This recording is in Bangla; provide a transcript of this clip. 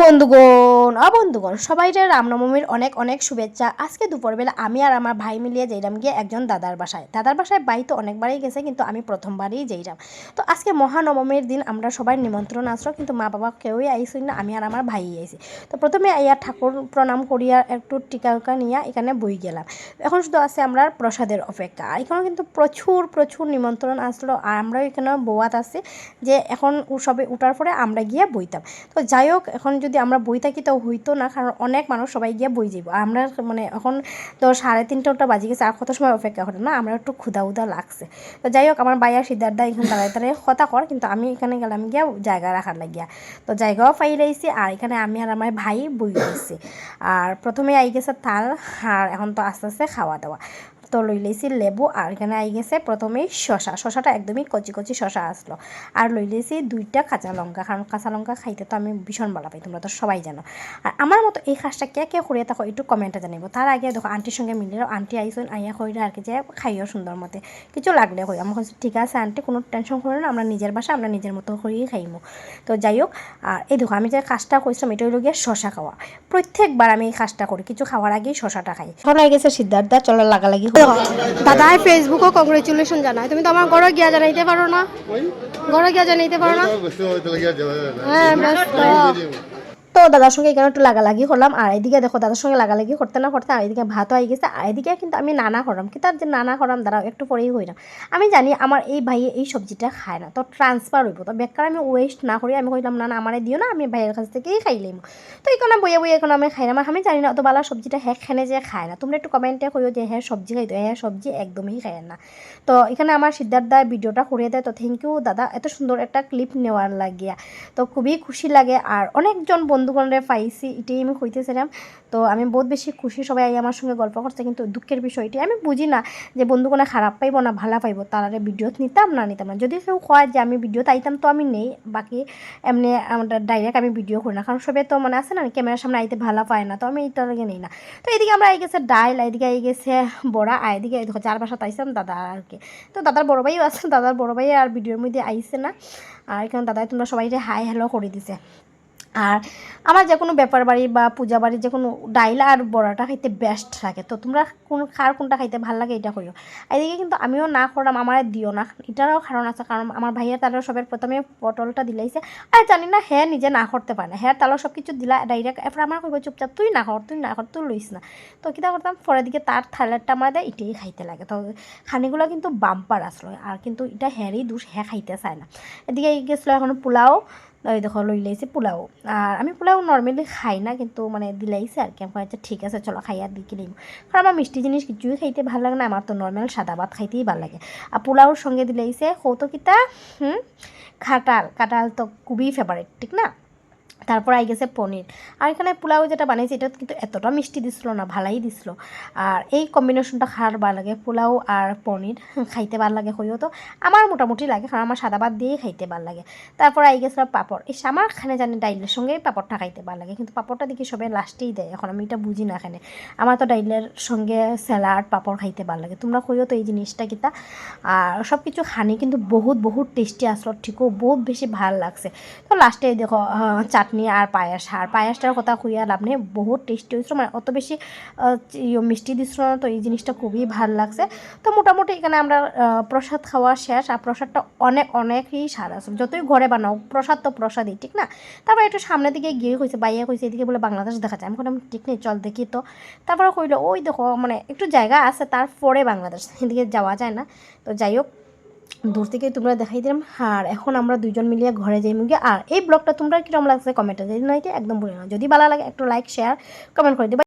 বন্ধুগণ সবাইরে রামনবমীর অনেক অনেক শুভেচ্ছা। আজকে দুপুরবেলা আমি আর আমার ভাই মিলিয়ে যাইলাম গিয়ে একজন দাদার বাসায় বাই তো অনেকবারই গেছে, কিন্তু আমি প্রথমবারই যাইলাম। তো আজকে মহানবমীর দিন আমরা সবাই নিমন্ত্রণ আসলো, কিন্তু মা বাবা কেউই আইসি না, আমি আর আমার ভাই আইসি। তো প্রথমে আইয়া ঠাকুর প্রণাম করিয়া একটু টিকা উকা নিয়ে এখানে বই গেলাম। এখন শুধু আছে আমরা প্রসাদের অপেক্ষা। এখানেও কিন্তু প্রচুর প্রচুর নিমন্ত্রণ আসলো, আর আমরাও এখানে বোয়াত আছি যে এখন সবে উঠার পরে আমরা গিয়ে বইতাম। তো যাই হোক, এখন যদি আমরা বই থাকি তো হইতো না, কারণ অনেক মানুষ সবাই গিয়ে বই যাইব। আমরা মানে এখন তো 3:30টা বাজে গেছে, আর কত সময় অপেক্ষা করে না, আমরা একটু ক্ষুধা উদা লাগছে। তো যাই হোক, আমার বাইয়া সিদ্ধার্থ এখানে দাঁড়ায় কথা কর, কিন্তু আমি এখানে গেলাম গিয়া জায়গা রাখার লাগিয়া। তো জায়গাও পাই রয়েছি, আর এখানে আমি আর আমার ভাই বই রয়েছি। আর প্রথমে আই গেছে থাল, আর এখন তো আস্তে আস্তে খাওয়া দাওয়া। তো লই লইছি লেবু, আর এখানে আই গেছে প্রথমেই শশাটা একদমই কচি কচি শশা আসলো। আর লই লইছি 2টা কাঁচা লঙ্কা, কারণ কাঁচা লঙ্কা খাইতে তো আমি ভীষণ ভালো পাই, তোমরা তো সবাই জানো। আর আমার মতো এই কাজটা কে কে করিয়া থাকো একটু কমেন্টে জানাইব। তার আগে দেখো আন্টির সঙ্গে মিলে আন্টি আইসন আইয়া কইরা আর কি যে খাইও সুন্দর মতে, কিছু লাগলে কই। আমার কাছে ঠিক আছে আন্টি, কোনো টেনশন করো না, আমরা নিজের বাসা আমরা নিজের মতো করেই খাইমো। তো যাই হোক, আর এই দেখো আমি যে কাজটা করছিলাম এটা হইল গিয়ে শশা খাওয়া। প্রত্যেকবার আমি এই কাজটা করি, কিছু খাওয়ার আগেই শশাটা খাই। এখন হয়ে গেছে সিদ্ধার্থ চলো লাগালাগি। দাদাই ফেসবুকও কংগ্রেচুলেশন জানায়, তুমি তো আমার ঘরে গিয়া জানাইতে পারো না, ঘরে গিয়া জানাইতে পারো না। হ্যাঁ ব্যস্ত। তো দাদার সঙ্গে এখানে একটু লাগালাগি করলাম, আর এদিকে দেখো দাদার সঙ্গে লাগালাগি করতে না করতে আর এদিকে ভাতও আই গেছে। আর এদিকে কিন্তু আমি নানা করলাম কি, তার যে নানা করলাম দাঁড়াও একটু পরেই হইলাম। আমি জানি আমার এই ভাইয়ে এই সবজিটা খায় না, তো ট্রান্সফার হইব, তো বেকার আমি ওয়েস্ট না করি আমি কইলাম না না আমারে দিও না, আমি ভাইয়ের কাছ থেকেই খাইলাম। তো এখানে বইয়ে বইয়ে এখন আমি খাইলাম। আমি জানি না অত বালা সবজিটা খেনে যে খায় না, তোমরা একটু কমেন্টে কইও যে হ্যাঁ সবজি খাইতো, হ্যাঁ সবজি একদমই খায় না। তো এখানে আমার সিদ্ধার্থ দা ভিডিওটা করিয়ে দেয়, তো থ্যাংক ইউ দাদা এত সুন্দর একটা ক্লিপ নেওয়ার লাগিয়া। তো খুবই খুশি লাগে, আর অনেকজন বন্ধুগণরে পাইছি, এটাই আমি কইতেছিলাম। তো আমি বহুত বেশি খুশি, সবাই আমার সঙ্গে গল্প করছে। কিন্তু দুঃখের বিষয়টি আমি বুঝি না যে বন্ধুগণে খারাপ পাইব না ভালো পাইব, তারা ভিডিও নিতাম না নিতাম না। যদি কেউ কয় যে আমি ভিডিও আইতাম তো আমি নেই, বাকি এমনি আমরা ডাইরেক্ট আমি ভিডিও করি না, কারণ সবাই তো মানে আছে না ক্যামেরার সামনে আইতে ভালো পায় না, তো আমি এইটা লাগে নেই না। তো এদিকে আমরা আই গেছে ডাইল, এদিকে আই গেছে বড়া, আর এদিকে দেখো 4 বাসা আইসাম দাদা আর কি। তো দাদার বড় ভাইও আছে, দাদার বড় ভাই আর ভিডিওর মধ্যে আইসে না। আর এখানে দাদাই তোমরা সবাই হাই হ্যালো করে দিছে। আর আমার যে কোনো ব্যাপার বাড়ি বা পূজা বাড়ির যে কোনো ডাইল আর বড়াটা খাইতে বেস্ট লাগে। তো তোমরা কোনটা খাইতে ভালো লাগে এটা করিও। এদিকে কিন্তু আমিও না করলাম আমার দিও না, এটারও কারণ আছে, কারণ আমার ভাইয়ের তালেও সবের প্রথমে পটলটা দিলাইছে। আর জানি না হ্যাঁ নিজে না করতে পারে না, হ্যাঁ তালেও সব কিছু দিলা ডাইরেক্ট, এরপর আমার কইব চুপচাপ তুই না কর তুই লইস না। তো কীটা করতাম পরের দিকে তার থালেরটা আমার দেয়, এটাই খাইতে লাগে। তো খানিগুলো কিন্তু বাম্পার আসলো, আর কিন্তু এটা হ্যারই দোষ, হ্যাঁ খাইতে চায় না। এদিকে গেছিলো এখন পোলাও, ওই দেখো লই লাইছে পোলাও। আর আমি পোলাও নর্মালি খাই না, কিন্তু মানে দিলাইছে আর কি। আমি আচ্ছা ঠিক আছে চলো খাই আর দিকে নিব, কারণ আমার মিষ্টি জিনিস কিছুই খাইতে ভালো লাগে না, আমার তো নর্মাল সাদা ভাত খাইতেই ভালো লাগে। আর পোলাওর সঙ্গে দিলাইছে কৌতকিতা কাঁঠাল তো খুবই ফেভারিট, ঠিক না। তারপর আই গেছে পনির। আর এখানে পোলাও যেটা বানিয়েছি এটা কিন্তু এতটা মিষ্টি দিছিল না, ভালাই দিছিল। আর এই কম্বিনেশনটা খাওয়ার ভালো লাগে, পোলাও আর পনির খাইতে ভালো লাগে হইও। তো আমার মোটামুটি লাগে, কারণ আমার সাদা ভাত দিয়েই খাইতে ভালো লাগে। তারপর আই গেছিল পাপড়। আমার খানে জানি ডাইলের সঙ্গে পাপড়টা খাইতে ভালো লাগে, কিন্তু পাপড়টা দেখি সবাই লাস্টেই দেয়, এখন আমি এটা বুঝি না এখানে। আমার তো ডাইলের সঙ্গে স্যালাড পাপড় খাইতে ভালো লাগে, তোমরা কইও তো এই জিনিসটা কিতা। আর সব কিছু খানি কিন্তু বহুত বহুত টেস্টি আসলো, ঠিকও বহুত বেশি ভালো লাগছে। তো লাস্টে দেখো চাটনি আর পায়াসটার কথা খুঁইয়া লাভ নেই, বহুত টেস্টি হয়েছিল, মানে অত বেশি মিষ্টি দিছিল না, তো এই জিনিসটা খুবই ভালো লাগছে। তো মোটামুটি এখানে আমরা প্রসাদ খাওয়া শেষ, আর প্রসাদটা অনেকই স্বাদ আছে, যতই ঘরে বানাও প্রসাদ তো প্রসাদই, ঠিক না। তারপর একটু সামনের দিকে গিয়ে কইছে বাইয়া কইছে এদিকে বলে বাংলাদেশ দেখা যায়, আমি কোনো ঠিক নেই চল দেখি। তো তারপরে কইলো ওই দেখো মানে একটু জায়গা আছে, তারপরে বাংলাদেশ, এদিকে যাওয়া যায় না। তো যাই হোক, দূর থেকে তোমরা দেখাই দিলাম। আর এখন আমরা দুইজন মিলিয়ে ঘরে যাই মুগি। আর এই ব্লগটা তোমরা কিরকম লাগছে কমেন্টে যদি নয় একদম বলে না, যদি ভালো লাগে একটু লাইক শেয়ার কমেন্ট করে দিবা।